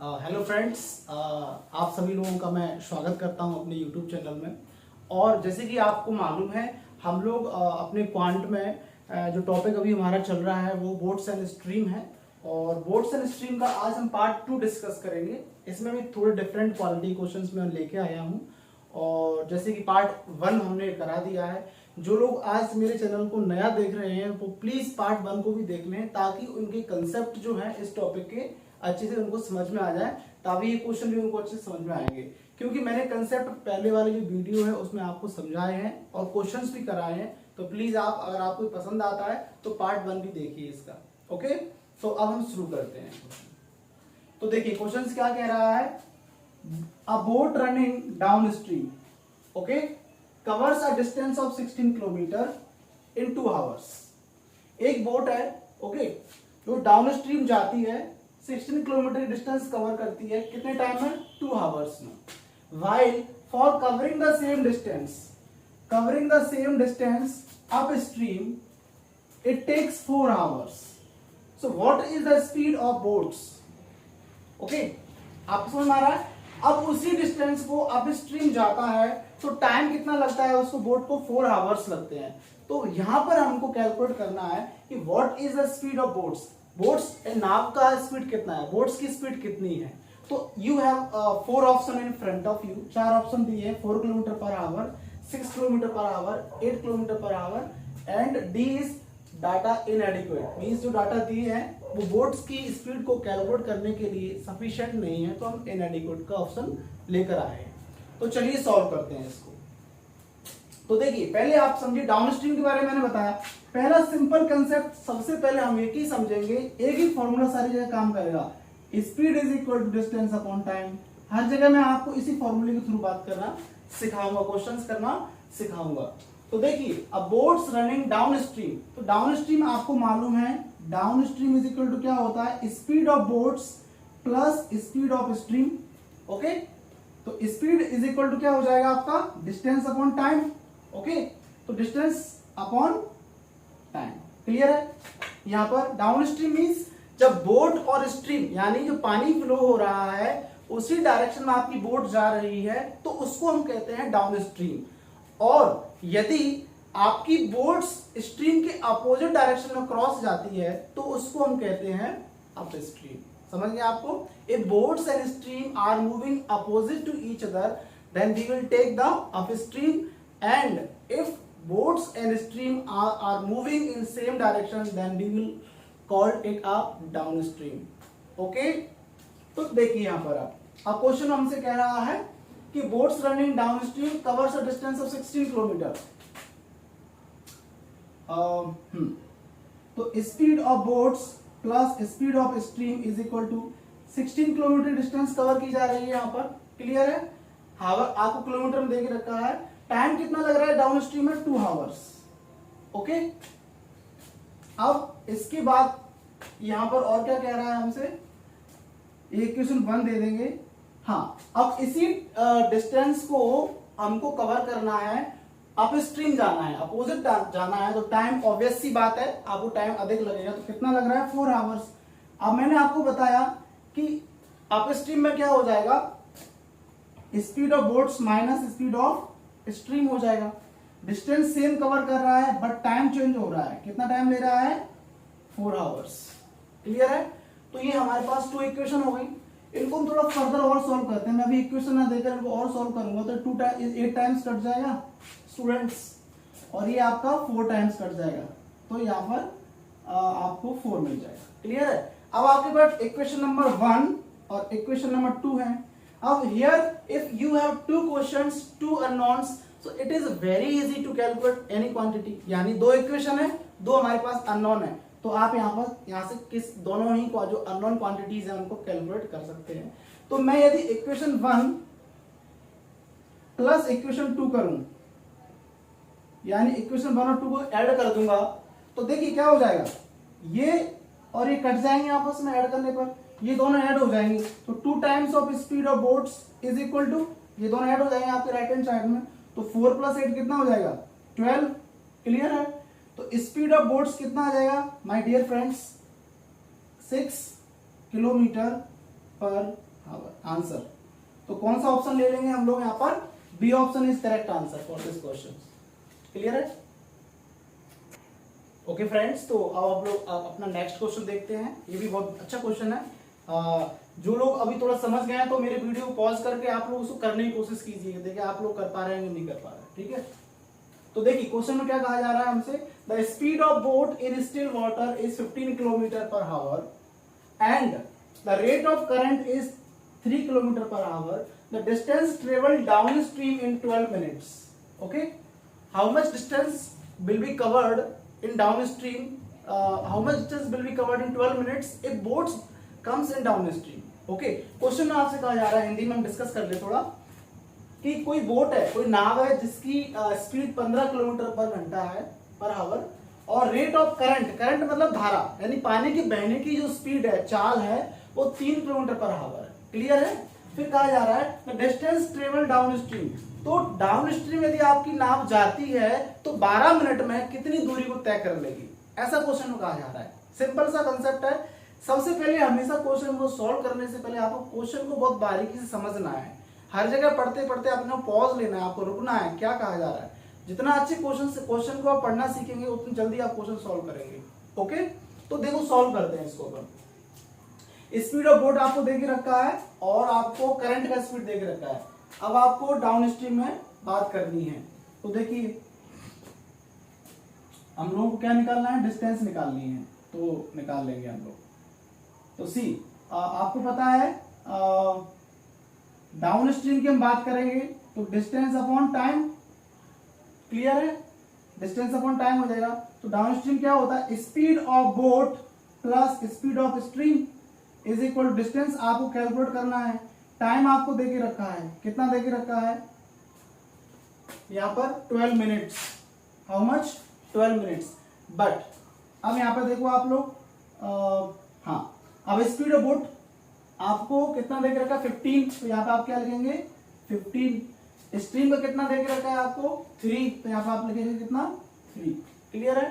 Hello friends, आप सभी लोगों का मैं स्वागत करता हूं अपने यूट्यूब चैनल में। और जैसे कि आपको मालूम है, हम लोग अपने क्वांट में जो टॉपिक अभी हमारा चल रहा है वो बोट्स एंड स्ट्रीम है। और बोट्स एंड स्ट्रीम का आज हम पार्ट 2 डिस्कस करेंगे। इसमें भी थोड़े डिफरेंट क्वालिटी क्वेश्चंस मैं लेके आया हूं। और जैसे कि पार्ट 1 हमने करा दिया है, जो लोग आज मेरे चैनल को नया देख रहे हैं वो प्लीज पार्ट 1 को भी देख लें, ताकि उनके कंसेप्ट जो है इस टॉपिक के अच्छे से उनको समझ में आ जाए, तभी ये क्वेश्चन भी उनको अच्छे से समझ में आएंगे। क्योंकि मैंने कंसेप्ट पहले वाले जो वीडियो है उसमें आपको समझाए हैं और क्वेश्चंस भी कराए हैं। तो प्लीज आप, अगर आपको पसंद आता है तो पार्ट 1 भी देखिए इसका। ओके, तो अब हम शुरू करते हैं। तो देखिए क्वेश्चन क्या कह रहा है। अ boat running down stream, okay, covers a distance of 16 kilometre in 2 hours. एक बोट है, ओके, जो डाउन स्ट्रीम जाती है, 16 किलोमीटर डिस्टेंस कवर करती है, कितने टाइम में? 2 आवर्स में। While for covering the same distance up stream it takes 4 hours. So what is the speed of boats? Okay, आपको समझ में आ रहा है? अब उसी डिस्टेंस को अप स्ट्रीम जाता है तो टाइम कितना लगता है उसको? बोट को 4 आवर्स लगते हैं। तो यहां पर हमको कैलकुलेट करना है कि what is the speed of boats. Boats नाव का स्पीड कितना है, बोट्स की स्पीड कितनी है। तो you have 4 option in front of you. 4 option दिए हैं, 4 kilometre per our, 6 kilometre per our, 8 kilometre per hour and D is data इनएडिक्वेट। Means जो डाटा दिए हैं वो बोट्स की स्पीड को कैलकुलेट करने के लिए सफिशिएंट नहीं है, तो हम इनएडिक्वेट का ऑप्शन लेकर आए हैं। तो चलिए सॉल्व करते हैं इसको। तो देखिए, पहले आप समझिए डाउन स्ट्रीम के बारे में मैंने बताया। पहला सिंपल कंसेप्ट, सबसे पहले हम एक ही समझेंगे, एक ही फॉर्मूला सारी जगह काम करेगा। Speed is equal to distance upon time. हर जगह मैं आपको इसी फॉर्मूले के थ्रू बात करना सिखाऊंगा, क्वेश्चंस करना सिखाऊंगा। तो देखिए, अब बोट्स रनिंग डाउन स्ट्रीम, तो डाउन स्ट्रीम आपको मालूम है, down stream is equal to क्या होता है? Speed of boats plus speed of stream. Okay, तो स्पीड इज इक्वल टू क्या हो जाएगा आपका? Distance upon time. ओके, तो डिस्टेंस अपॉन टाइम। क्लियर है? यहां पर डाउन स्ट्रीम मीन्स जब बोट और स्ट्रीम यानी जो पानी फ्लो हो रहा है उसी डायरेक्शन में आपकी बोट जा रही है, तो उसको हम कहते हैं डाउन स्ट्रीम। और यदि आपकी बोट्स स्ट्रीम के अपोजिट डायरेक्शन में क्रॉस जाती है तो उसको हम कहते हैं अप स्ट्रीम। समझ गए आपको? If boats and stream are moving opposite to each other then we will take the up stream, and if boats and stream are moving in same direction then we will call it a downstream. okay, तो देखिए यहां पर अब question हमसे कह रहा है कि boats running downstream covers a distance of 16 kilometre. तो speed of boats plus speed of stream is equal to 16 kilometre distance cover की जा रही है यहां पर। क्लियर है? आपको किलोमीटर में दे के रखा है। टाइम कितना लग रहा है डाउन स्ट्रीम में? 2 आवर्स। ओके, अब इसके बाद यहां पर और क्या कह रहा है हमसे? इक्वेशन 1 दे देंगे। हाँ, अब इसी डिस्टेंस को हमको कवर करना है, अप स्ट्रीम जाना है, अपोजिट जाना है, तो टाइम ऑब्वियस सी बात है आपको टाइम अधिक लगेगा। तो कितना लग रहा है? 4 आवर्स। अब मैंने आपको बताया कि अप स्ट्रीम में क्या हो जाएगा? Speed of boats minus speed of stream हो जाएगा। डिस्टेंस सेम कवर कर रहा है बट टाइम चेंज हो रहा है। कितना टाइम ले रहा है? 4 आवर्स। क्लियर है? तो ये हमारे पास 2 इक्वेशन हो गई। इनको हम थोड़ा फर्दर और सॉल्व करते हैं। मैं अभी इक्वेशन ना देकर इनको और सॉल्व करूंगा तो 8 टाइम्स कट जाएगा स्टूडेंट्स, और ये आपका 4 टाइम्स कट जाएगा, तो यहाँ पर आपको 4 मिल जाएगा। क्लियर है? अब आपके पास इक्वेशन नंबर 1 और इक्वेशन नंबर 2 है। अब here if you have 2 questions, 2 unknowns, so it is very easy to calculate any quantity। यानी 2 इक्वेशन है, 2 हमारे पास अननोन है, तो आप यहाँ से किस दोनों ही जो अननोन क्वांटिटीज है उनको कैलकुलेट कर सकते हैं। तो मैं यदि इक्वेशन 1 प्लस इक्वेशन 2 करूं, यानी इक्वेशन 1 और 2 को ऐड कर दूंगा, तो देखिए क्या हो जाएगा? ये और ये कट जाएंगे आपस में ऐड करने पर, ये दोनों ऐड हो जाएंगे। तो 2 times of speed of boats is equal to, ये दोनों ऐड हो जाएंगे आपके राइट हैंड साइड में, तो 4 प्लस 8 कितना हो जाएगा? 12। क्लियर है? तो स्पीड ऑफ बोट्स कितना आ जाएगा माय डियर फ्रेंड्स? 6 किलोमीटर पर आंसर। तो कौन सा ऑप्शन ले लेंगे हम लोग यहाँ पर? B option is correct answer for this question. Clear है? ओके फ्रेंड्स, तो अब आप लोग अपना नेक्स्ट क्वेश्चन देखते हैं। ये भी बहुत अच्छा क्वेश्चन है। जो लोग अभी थोड़ा समझ गए हैं तो मेरे वीडियो को पॉज करके आप लोग उसको करने की कोशिश कीजिए, देखिए आप लोग कर पा रहे हैं या नहीं कर पा रहे हैं। ठीक है, तो देखिए क्वेश्चन में क्या कहा जा रहा है हमसे, the speed of boat in still water is 15 kilometre per hour and the rate of current is 3 kilometre per our, the distance travelled down stream in 12 minutes. Okay, how much distance will be covered in downstream, how much distance will be covered in 12 minutes if boats comes in downstream। okay, question में आपसे कहा जा रहा है, हिंदी में हम discuss कर ले थोड़ा, कि कोई बोट है, कोई नाव है जिसकी स्पीड 15 किलोमीटर पर घंटा है पर आवर, और रेट ऑफ करंट, करंट मतलब धारा, यानी पानी की बहने की जो स्पीड है, चाल है, वो 3 किलोमीटर पर आवर है। क्लियर है? फिर कहा जा रहा है डिस्टेंस ट्रेवल डाउन स्ट्रीम, तो डाउन स्ट्रीम यदि आपकी नाव जाती है तो 12 मिनट में कितनी दूरी को तय कर लेगी, ऐसा क्वेश्चन में कहा जा रहा है। सिंपल सा कंसेप्ट है। सबसे पहले हमेशा क्वेश्चन को सॉल्व करने से पहले आपको क्वेश्चन को बहुत बारीकी से समझना है। हर जगह पढ़ते पढ़ते आपको पॉज लेना है, आपको रुकना है, क्या कहा जा रहा है। जितना अच्छे क्वेश्चन को आप पढ़ना सीखेंगे उतनी जल्दी आप क्वेश्चन सॉल्व करेंगे। ओके, तो देखो सॉल्व करते हैं इसको। स्पीड ऑफ बोट आपको दे के रखा है और आपको करंट का स्पीड दे के रखा है। अब आपको डाउन स्ट्रीम में बात करनी है, तो देखिए हम लोगों को क्या निकालना है, डिस्टेंस निकालनी है, तो निकाल लेंगे हम लोग। तो सी आपको पता है डाउन स्ट्रीम की हम बात करेंगे तो डिस्टेंस अपॉन टाइम। क्लियर है? डिस्टेंस अपॉन टाइम हो जाएगा। तो डाउन स्ट्रीम क्या होता है, speed of boat plus speed of stream is equal distance आपको कैलकुलेट करना है। टाइम आपको देके रखा है, कितना देके रखा है यहाँ पर 12 minutes. How much? 12 minutes. But अब यहाँ पर देखो आप लोग, हाँ, अब स्पीड ऑफ बोट आपको कितना देके रखा है 15, तो यहाँ पे आप क्या लिखेंगे 15। स्ट्रीम का कितना देके रखा है आपको 3, तो यहाँ पे आप लिखेंगे कितना 3। क्लियर है?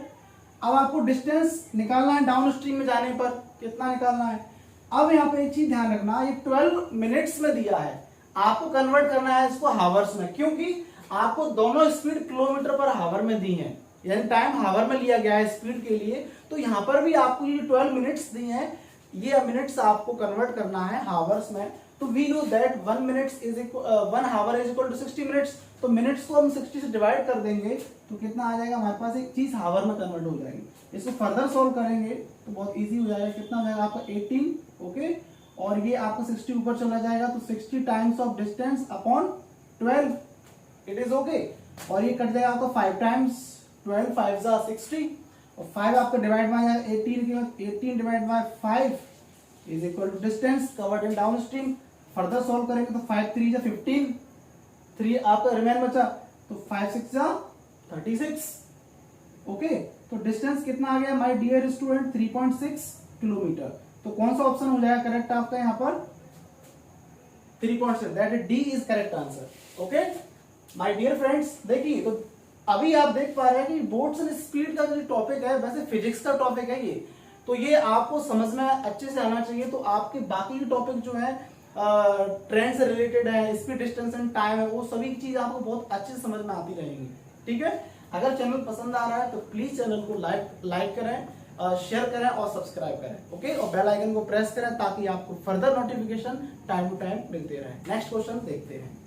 अब आपको डिस्टेंस निकालना है डाउन स्ट्रीम में जाने पर, कितना निकालना है। अब यहाँ पे एक चीज ध्यान रखना, ये 12 मिनट्स में दिया है, आपको कन्वर्ट करना है इसको हावर्स में, क्योंकि आपको दोनों स्पीड किलोमीटर पर हावर में दी है, यानी टाइम हावर में लिया गया है स्पीड के लिए। तो यहाँ पर भी आपको ये 12 मिनट्स दी हैं, ये मिनट्स आपको कन्वर्ट करना है हावर्स में। तो we know that 1 hour is equal to 60 minutes. तो मिनट्स को हम 60 से डिवाइड कर देंगे तो कितना आ जाएगा हमारे पास, एक चीज हावर में कन्वर्ट हो जाएगी। इसको फर्दर सोल्व करेंगे तो बहुत इजी हो जाएगा। कितना हो जाएगा आपका 18, ओके, और ये आपका 60 ऊपर चला जाएगा, तो 60 times of distance upon 12, it is okay. और ये कट जाएगा आपका 5 टाइम्स 12, 5 जा 60, और 5 आपका डिवाइड बाय 18 के, 18 divide by 5 is equal to distance covered in down stream. Further solve करेंगे तो 5 3 जा 15, 3 आपका रिमेन बचा, तो 5 6 जा 36, ओके। तो डिस्टेंस कितना आ गया माय डियर स्टूडेंट 3.6 किलोमीटर। तो कौन सा ऑप्शन हो जाएगा करेक्ट आपका यहाँ पर 3.6, that is D is correct answer. Okay my dear friends, देखिए तो अभी आप देख पा रहे हैं कि बोट्स एंड स्पीड का जो टॉपिक है, वैसे फिजिक्स का टॉपिक है ये, तो ये आपको समझ में अच्छे से आना चाहिए। तो आपके बाकी टॉपिक जो है ट्रेंड से रिलेटेड है, स्पीड, डिस्टेंस एंड टाइम है, वो सभी चीज आपको बहुत अच्छे से समझ में आती रहेंगी। ठीक है, अगर चैनल पसंद आ रहा है तो प्लीज चैनल को लाइक करें, शेयर करें और सब्सक्राइब करें, ओके, और बेल आइकन को प्रेस करें ताकि आपको further notification time to time मिलते रहे। नेक्स्ट क्वेश्चन देखते हैं।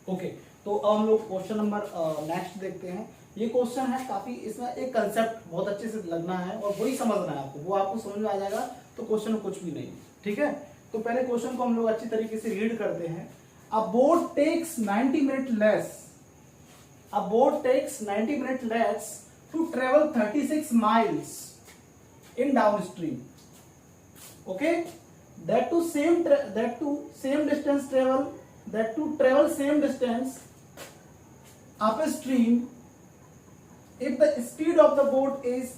ओके, तो अब हम लोग क्वेश्चन नंबर नेक्स्ट देखते हैं। ये क्वेश्चन है काफी, इसमें एक कंसेप्ट बहुत अच्छे से लगना है और वही समझना है आपको, वो आपको समझ में आ जाएगा तो क्वेश्चन में कुछ भी नहीं। ठीक है, तो पहले क्वेश्चन को हम लोग अच्छी तरीके से रीड करते हैं। A boat takes 90 minute less, a boat takes 90 minutes less to travel 36 miles in downstream, okay, that to same distance upstream if the speed of the boat is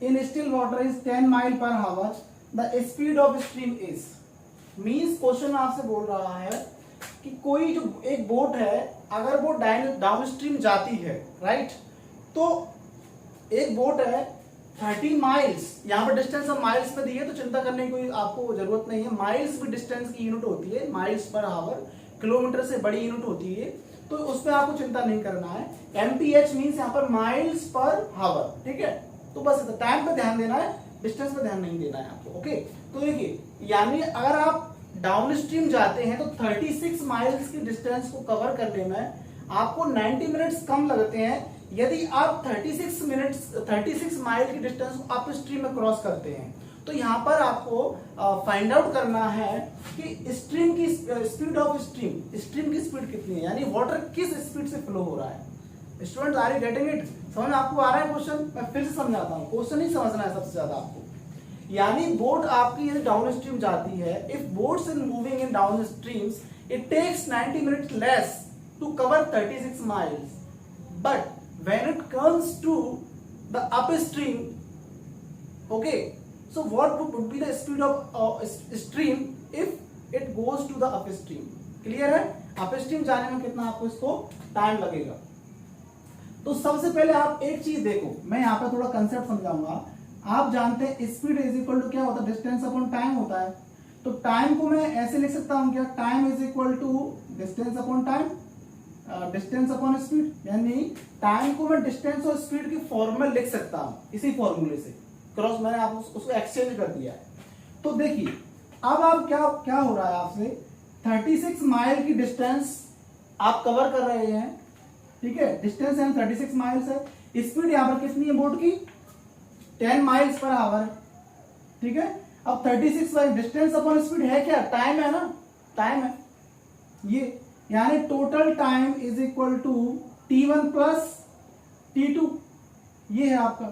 in still water is 10 mile per hour, the speed of stream is, means question आपसे बोल रहा है कि कोई जो एक boat है, अगर वो डाउन स्ट्रीम जाती है, राइट, तो एक बोट है 30 माइल्स, यहाँ पर डिस्टेंस हम माइल्स में दिए तो चिंता करने की कोई आपको जरूरत नहीं है। माइल्स भी डिस्टेंस की यूनिट होती है, माइल्स पर आवर, किलोमीटर से बड़ी यूनिट होती है, तो उसमें आपको चिंता नहीं करना है। एमपीएच मीन्स यहाँ पर माइल्स पर हावर, ठीक है। तो बस टाइम पे ध्यान देना है, डिस्टेंस पे ध्यान नहीं देना है आपको। ओके, तो देखिए यानी अगर आप डाउन स्ट्रीम जाते हैं तो 36 माइल्स की डिस्टेंस को कवर करने में आपको 90 मिनट्स कम लगते हैं यदि आप 36 माइल की डिस्टेंस को अप स्ट्रीम में क्रॉस करते हैं। तो यहाँ पर आपको फाइंड आउट करना है कि स्ट्रीम की स्पीड ऑफ स्ट्रीम की स्पीड कितनी है, यानी वाटर किस स्पीड से फ्लो हो रहा है। Student are you getting it? समझ आपको आ रहा है क्वेश्चन? मैं फिर से समझाता हूँ, क्वेश्चन ही समझना है सबसे ज्यादा आपको। यानी बोट आपकी यदि डाउन स्ट्रीम जाती है, if boats in moving in down streams it takes 90 minute less to cover 36 miles, but when it comes to the upstream, okay, so what would be the speed of stream if it goes to the upstream? Clear है? Upstream जाने में कितना आपको इसको time लगेगा। तो सबसे पहले आप एक चीज देखो, मैं यहाँ पे थोड़ा कंसेप्ट समझाऊंगा। आप जानते हैं स्पीड इज इक्वल टू क्या होता है? डिस्टेंस अपॉन टाइम होता है। तो टाइम को मैं ऐसे लिख सकता हूं क्या? Time is equal to distance upon time, distance upon speed, यानी टाइम को मैं डिस्टेंस और स्पीड की फॉर्मूला लिख सकता हूं इसी फॉर्मूले से। क्रॉस मैंने आप उसको एक्सचेंज कर दिया है। तो देखिए अब आप क्या हो रहा है आपसे, 36 माइल की डिस्टेंस आप कवर कर रहे हैं, ठीक है। डिस्टेंस है 36 माइल्स है। स्पीड यहां पर कितनी है बोट की? 10 माइल्स पर आवर, ठीक है। अब 36 माइल डिस्टेंस अपॉन स्पीड है क्या? टाइम है ना, टाइम है ये, यानी total time is equal to T1 plus T2, ये है आपका।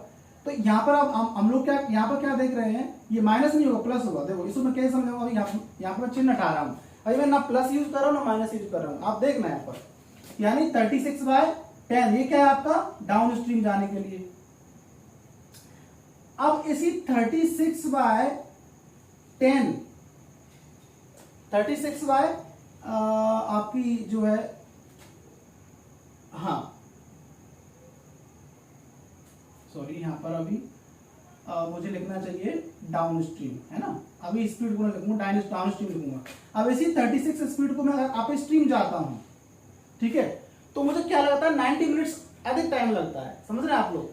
तो यहां पर आप हम लोग क्या यहां पर क्या देख रहे हैं, ये माइनस नहीं होगा प्लस होगा। देखो इसको मैं कैसे समझाऊंगा, अभी यहाँ पर चिन्ह हटा रहा हूं, अभी मैं ना प्लस यूज कर रहा हूं ना माइनस यूज कर रहा हूं, आप देखना यहाँ पर। यानी 36/10 ये क्या है आपका? डाउन स्ट्रीम जाने के लिए। अब इसी 36/10 आपकी जो है, हाँ सॉरी यहां पर अभी मुझे लिखना चाहिए डाउन स्ट्रीम, है ना। अभी स्पीड को लिखूंगा, डाउन स्ट्रीम लिखूंगा। अब इसी 36 स्पीड को मैं अगर अप स्ट्रीम जाता हूं, ठीक है, तो मुझे क्या लगता है? 90 मिनट्स अधिक टाइम लगता है। समझ रहे हैं आप लोग?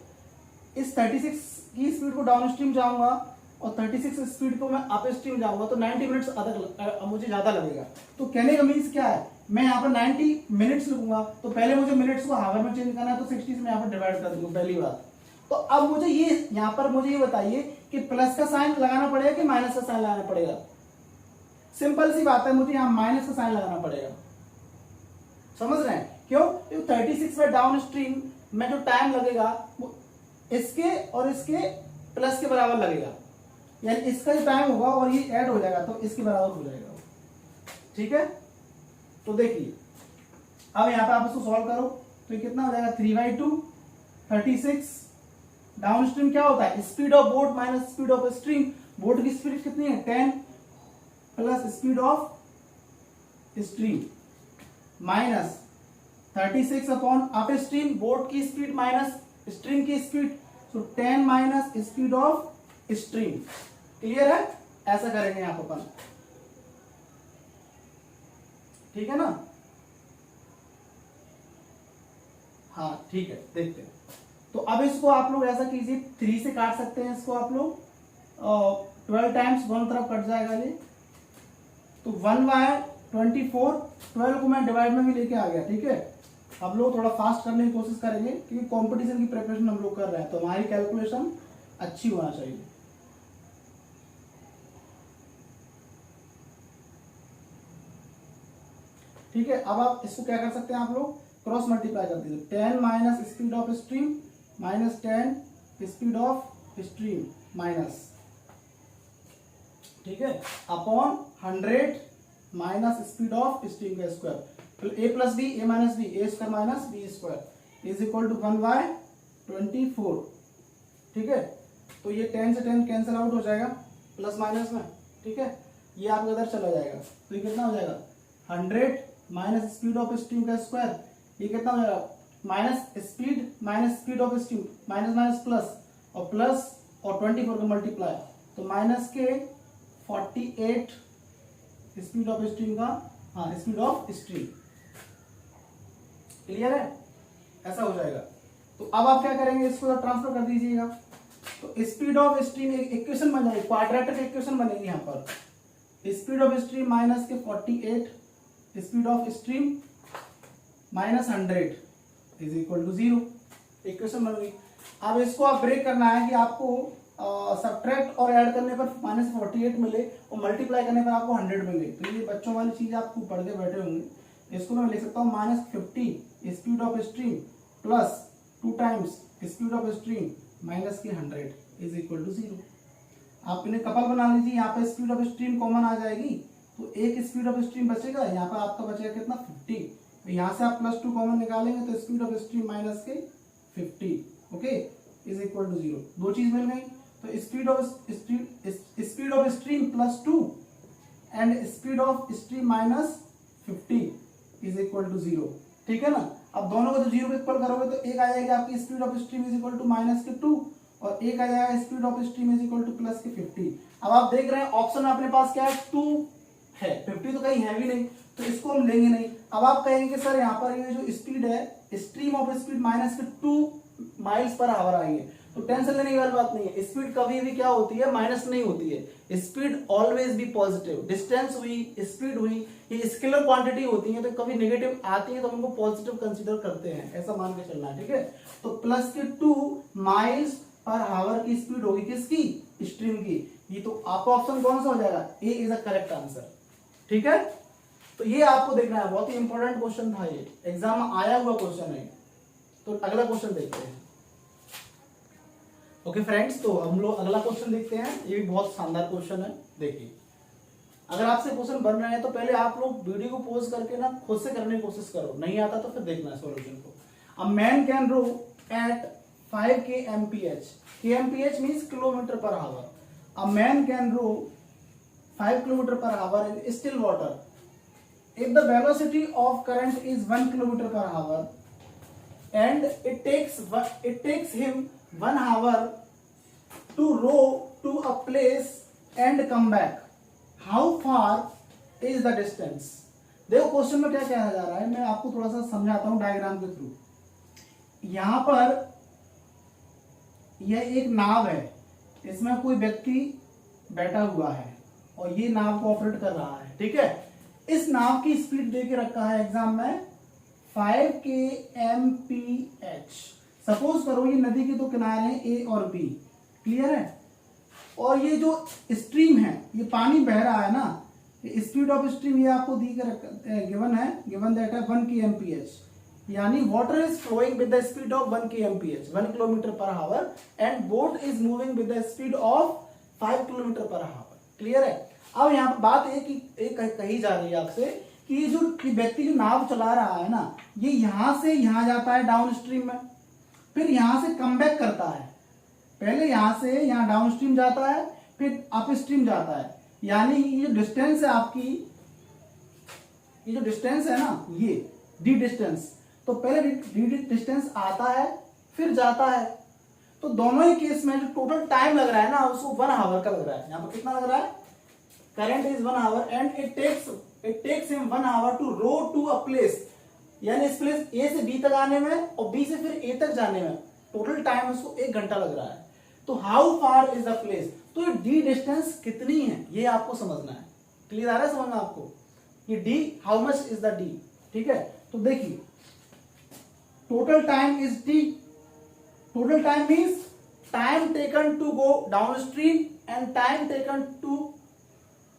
इस 36 की स्पीड को डाउन स्ट्रीम जाऊंगा और 36 स्पीड को मैं अप स्ट्रीम जाऊंगा तो 90 मिनट्स अधिक मुझे ज्यादा लगेगा। तो कहने का मीन्स क्या है, मैं यहाँ पर 90 मिनट्स लिखूंगा, तो पहले मुझे मिनट्स को हावर में चेंज करना है, तो 60 से मैं यहाँ पर डिवाइड कर दूंगा, पहली बात। तो अब मुझे ये यहाँ पर मुझे ये बताइए कि प्लस का साइन लगाना पड़ेगा कि माइनस का साइन लगाना पड़ेगा? सिंपल सी बात है, मुझे यहाँ माइनस का साइन लगाना पड़ेगा। समझ रहे हैं क्यों? 36 में डाउन स्ट्रीम में जो टाइम लगेगा वो इसके और इसके प्लस के बराबर लगेगा, यानी इसका जो टाइम होगा और ये ऐड हो जाएगा तो इसके बराबर हो जाएगा, ठीक है। तो देखिए अब यहाँ पे आप इसको सॉल्व करो तो ये कितना हो जाएगा? 3/2 36 डाउन स्ट्रीम क्या होता है? Speed of boat minus speed of stream. Boat की स्पीड कितनी है? 10 plus speed of stream minus 36 upon up stream, boat की स्पीड माइनस स्ट्रीम की स्पीड, तो 10 minus speed of stream. Clear है? ऐसा करेंगे यहां पर अपन, ठीक है ना। हाँ ठीक है, देखते हैं। तो अब इसको आप लोग ऐसा कीजिए, 3 से काट सकते हैं इसको आप लोग, 12 टाइम्स दोनों तरफ कट जाएगा ये, तो 1/24। 12 को मैं डिवाइड में भी लेके आ गया, ठीक है। हम लोग थोड़ा फास्ट करने की कोशिश करेंगे क्योंकि कंपटीशन की प्रिपरेशन हम लोग कर रहे हैं, तो हमारी कैलकुलेशन अच्छी होना चाहिए। ठीक है, अब आप इसको क्या कर सकते हैं, आप लोग क्रॉस मल्टीप्लाई कर दीजिए। 10 minus speed of stream minus 10 speed of stream minus, ठीक है, upon 100 minus speed of stream का स्क्वायर, तो a plus B A minus B A square minus B square is equal to 1/24, ठीक है। तो ये 10 से 10 कैंसिल आउट हो जाएगा प्लस माइनस में, ठीक है। ये आपका इधर चला जाएगा तो ये कितना हो जाएगा? 100 माइनस स्पीड ऑफ स्ट्रीम का स्क्वायर, ये कितना हो जाएगा? Minus speed of stream, minus minus plus, और प्लस और 24 का मल्टीप्लाई, तो माइनस के 48 स्पीड ऑफ स्ट्रीम का, हाँ स्पीड ऑफ स्ट्रीम। क्लियर है, ऐसा हो जाएगा। तो अब आप क्या करेंगे, इसको ट्रांसफर कर दीजिएगा, तो स्पीड ऑफ स्ट्रीम एक इक्वेशन बन जाएगी, क्वाड्रेटिक इक्वेशन बनेगी यहाँ पर, स्पीड ऑफ स्ट्रीम माइनस के 48 speed of stream minus 100 is equal to 0, equation बन गई। अब इसको आप ब्रेक करना है कि आपको सब्ट्रैक्ट और ऐड करने पर माइनस 48 मिले और मल्टीप्लाई करने पर आपको 100 मिले। तो ये बच्चों वाली चीज आपको पढ़ के बैठे होंगे। इसको मैं लिख सकता हूँ minus 50 speed of stream plus 2 times speed of stream minus के 100 इज इक्वल टू 0। आप इन्हें कपल बना लीजिए, यहाँ पे स्पीड ऑफ स्ट्रीम कॉमन आ जाएगी, तो एक स्पीड ऑफ स्ट्रीम बचेगा, यहाँ पर आपका बचेगा कितना 50, तो यहाँ से आप प्लस 2 कॉमन निकालेंगे तो स्पीड ऑफ स्ट्रीम माइनस के 50 ओके इज इक्वल टू 0। दो चीज मिल गई, तो speed of stream plus 2 and speed of stream minus 50 is equal to 0, ठीक है ना। अब दोनों को तो 0 पे इक्वल करोगे तो एक आ जाएगी आपकी speed of stream is equal to minus के 2 और एक आ जाएगा speed of stream is equal to plus के 50। अब आप देख रहे हैं ऑप्शन अपने पास क्या है, 2 है, 50 तो कहीं है भी नहीं, तो इसको हम लेंगे नहीं। अब आप कहेंगे कि सर यहाँ पर ये जो स्पीड है, स्ट्रीम ऑफ स्पीड माइनस के 2 माइल्स पर आवर आई है, तो टेंशन लेने की वाली बात नहीं है। स्पीड कभी भी क्या होती है, माइनस नहीं होती है, speed always be positive. Distance हुई, स्पीड हुई, ये स्केलर क्वांटिटी होती है, तो कभी नेगेटिव आती है तो हमको पॉजिटिव कंसीडर करते हैं, ऐसा मान के चलना है, ठीक है। तो प्लस के 2 माइल्स पर आवर की स्पीड होगी किसकी, स्ट्रीम की। ये तो आपका ऑप्शन कौन सा हो जाएगा, ए इज द करेक्ट आंसर, ठीक है। तो ये आपको देखना है, बहुत ही इंपॉर्टेंट क्वेश्चन था, ये एग्जाम में आया हुआ क्वेश्चन है। तो अगला क्वेश्चन देखते हैं। ओके फ्रेंड्स, तो हम लोग अगला क्वेश्चन देखते हैं। ये भी बहुत शानदार क्वेश्चन है। देखिए, अगर आपसे क्वेश्चन बन रहे हैं तो पहले आप लोग वीडियो को पॉज करके ना खुद से करने की कोशिश करो, नहीं आता तो फिर देखना है सॉल्यूशन को। A man can row at 5 kmph, kmph means kilometre per hour. A man can row 5 kilometre per hour in still water if the velocity of current is 1 kilometer per hour and it takes him 1 hour to row to a place and come back, how far is the distance? देखो question में क्या कहा जा रहा है, मैं आपको थोड़ा सा समझाता हूं डायग्राम के थ्रू। यहां पर यह एक नाव है, इसमें कोई व्यक्ति बैठा हुआ है और ये नाव को ऑपरेट कर रहा है, ठीक है। इस नाव की स्पीड दे के रखा है एग्जाम में 5 kmph। सपोज करो ये नदी के दो किनारे हैं ए और बी, क्लियर है, और ये जो स्ट्रीम है, ये पानी बह रहा है ना, स्पीड ऑफ स्ट्रीम ये आपको दी के गिवन है, गिवन दैट है 1 kmph, यानी water is flowing with the speed of 1 kmph 1 kilometre per hour and boat is moving with the speed of 5 kilometre per hour, clear है। अब यहाँ पर बात एक कही जा रही है आपसे कि ये जो व्यक्ति जो नाव चला रहा है ना, ये यहां से यहां जाता है डाउन स्ट्रीम में, फिर यहां से कम बैक करता है। पहले यहां से यहां डाउन स्ट्रीम जाता है, फिर अप स्ट्रीम जाता है, यानी ये जो डिस्टेंस है आपकी, ये जो डिस्टेंस है ना, ये डी डिस्टेंस, तो पहले डी डिस्टेंस आता है फिर जाता है। तो दोनों ही केस में जो टोटल टाइम लग रहा है ना, उसको 1 आवर का लग रहा है। यहाँ पर कितना लग रहा है, current is 1 hour and it takes him 1 hour to row to a place, यानी इस प्लेस ए से बी तक आने में और बी से फिर ए तक जाने में टोटल टाइम उसको 1 घंटा लग रहा है। तो how far is the place, तो ये डी डिस्टेंस कितनी है ये आपको समझना है। क्लियर आ रहा है समझ में आपको, ये D how much is the D, ठीक है। तो देखिए total time is T, total time means time taken to go down stream and time taken to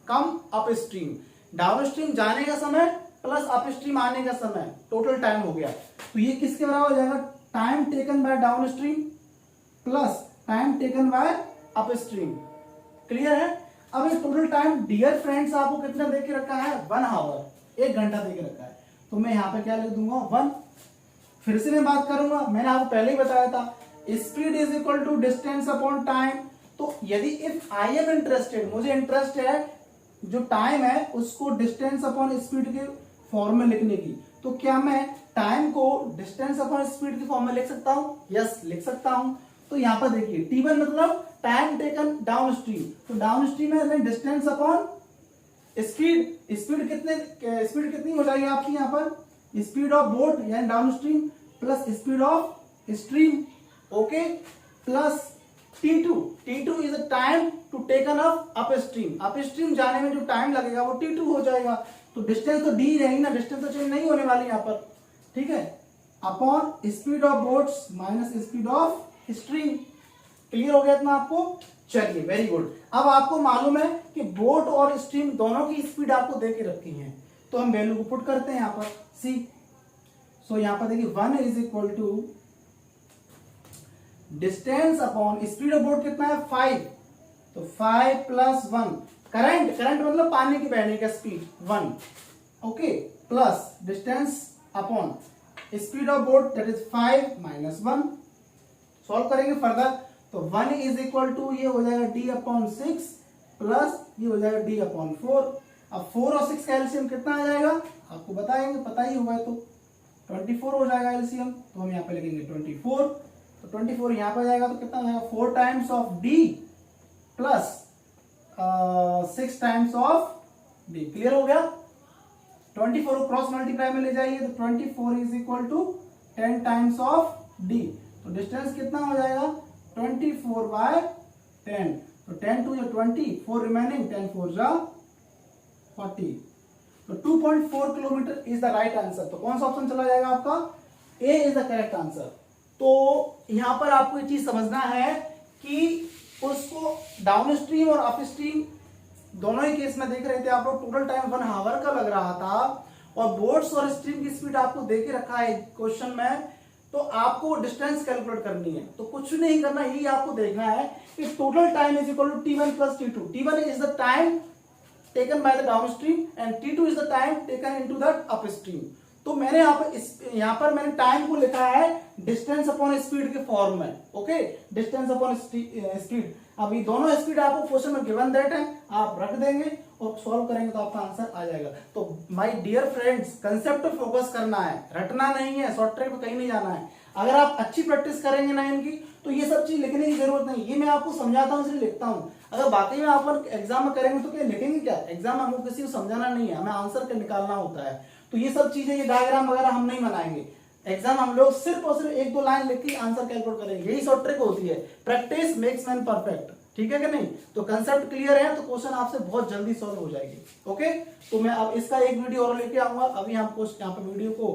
come up stream. Down stream जाने का समय प्लस अप स्ट्रीम आने का समय, टोटल टाइम हो गया। तो ये किसके बराबर हो जाएगा, time taken bye down stream plus time taken bye up stream, clear है। अब ये टोटल टाइम डियर फ्रेंड्स आपको कितना दे के रखा है, 1 आवर, 1 घंटा दे के रखा है। तो मैं यहाँ पे क्या लिख दूंगा 1। फिर से मैं बात करूंगा, मैंने आपको पहले ही बताया था speed is equal to distance upon time. तो यदि इफ आई एम इंटरेस्टेड, मुझे इंटरेस्ट है जो टाइम है उसको डिस्टेंस अपॉन स्पीड के फॉर्म में लिखने की, तो क्या मैं टाइम को डिस्टेंस अपॉन स्पीड के फॉर्म में लिख सकता हूं, यस लिख सकता हूं। तो यहां पर देखिए T1 मतलब टाइम टेकन डाउन स्ट्रीम, तो डाउन स्ट्रीम है डिस्टेंस अपॉन स्पीड। स्पीड कितनी हो जाएगी आपकी यहाँ पर, स्पीड ऑफ बोट यानी down stream plus speed of stream, okay, plus T2 is the time to taken up stream, up stream जाने में जो टाइम लगेगा वो T2 हो जाएगा। तो डिस्टेंस तो डी रहेगी ना, डिस्टेंस तो चेंज नहीं होने वाली यहाँ पर, ठीक है, upon speed of boats minus speed of stream. Clear हो गया इतना आपको? चलिए वेरी गुड। अब आपको मालूम है कि बोट और स्ट्रीम दोनों की स्पीड आपको दे के रखी है, तो हम वैल्यू को पुट करते हैं यहाँ पर सी। सो यहाँ पर देखिए 1 is equal to distance upon speed of boat कितना है 5, तो 5 प्लस 1 करंट मतलब पानी की बहने का speed 1, okay, plus distance upon speed of boat that is 5 minus 1। Solve करेंगे फर्दर, तो 1 इज इक्वल टू ये हो जाएगा d अपॉन 6 प्लस ये हो जाएगा d अपॉन 4। अब 4 और 6 का एलसीएम कितना आ जाएगा आपको बताएंगे, पता ही होगा, तो 24 हो जाएगा एलसीएम, तो हम यहाँ पे लिखेंगे 24, तो 24 यहाँ पे जाएगा तो कितना हो जाएगा 4 times of d plus 6 times of d। Clear हो गया? 24 को क्रॉस मल्टीप्लाई में ले जाइए तो 24 is equal to 10 times of d, तो डिस्टेंस कितना हो जाएगा 24 बाय 10, तो 10 टू 20, 4 रिमेनिंग, 10 4 जा 40, तो 2.4 kilometre is the right answer. तो कौन सा ऑप्शन चला जाएगा आपका? ए इज द करेक्ट आंसर। तो यहां पर आपको ये चीज समझना है कि उसको डाउन स्ट्रीम और अप स्ट्रीम दोनों ही केस में देख रहे थे आप लोग, टोटल टाइम 1 आवर का लग रहा था, और बोट्स और स्ट्रीम की स्पीड आपको दे के रखा है क्वेश्चन में, तो आपको डिस्टेंस कैलकुलेट करनी है। तो कुछ नहीं करना, यही आपको देखना है कि total time is equal to T1 plus T2। T1 is the time taken by the down stream and T2 is the time taken into the up stream. तो मैंने यहाँ पर मैंने टाइम को लिखा है डिस्टेंस अपॉन स्पीड के form में, ओके, डिस्टेंस अपॉन स्पीड। अब ये दोनों स्पीड आपको क्वेश्चन में गिवन दैट है, आप रख देंगे और सॉल्व करेंगे तो आपका आंसर आ जाएगा। तो माय डियर फ्रेंड्स, कंसेप्ट पे फोकस करना है, रटना नहीं है, शॉर्ट ट्रिक पे कहीं नहीं जाना है। अगर आप अच्छी प्रैक्टिस करेंगे ना इनकी, तो ये सब चीज लिखने की जरूरत नहीं, ये मैं आपको समझाता हूँ इसलिए लिखता हूँ। अगर बाकी में आप एग्जाम में करेंगे तो क्या लिखेंगे क्या? एग्जाम में हमको किसी को समझाना नहीं है, हमें आंसर के निकालना होता है। तो ये सब चीजें, ये डायग्राम वगैरह हम नहीं बनाएंगे। एग्जाम हम लोग सिर्फ और सिर्फ 1-2 लाइन लिख के आंसर कैलकुलेट करेंगे, यही शॉर्ट ट्रिक होती है। प्रैक्टिस मेक्स मैन परफेक्ट, ठीक है कि नहीं? तो कंसेप्ट क्लियर है तो क्वेश्चन आपसे बहुत जल्दी सॉल्व हो जाएगी, ओके। तो मैं अब इसका एक वीडियो और लेके आऊंगा। अभी हम यहाँ पे वीडियो को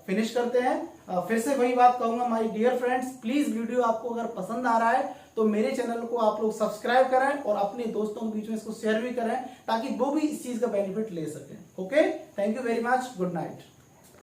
फिनिश करते हैं। फिर से वही बात कहूंगा my dear friends, please video आपको अगर पसंद आ रहा है तो मेरे चैनल को आप लोग सब्सक्राइब करें और अपने दोस्तों के बीच में इसको शेयर भी करें, ताकि वो भी इस चीज का बेनिफिट ले सकें, okay. Thank you very much, good night.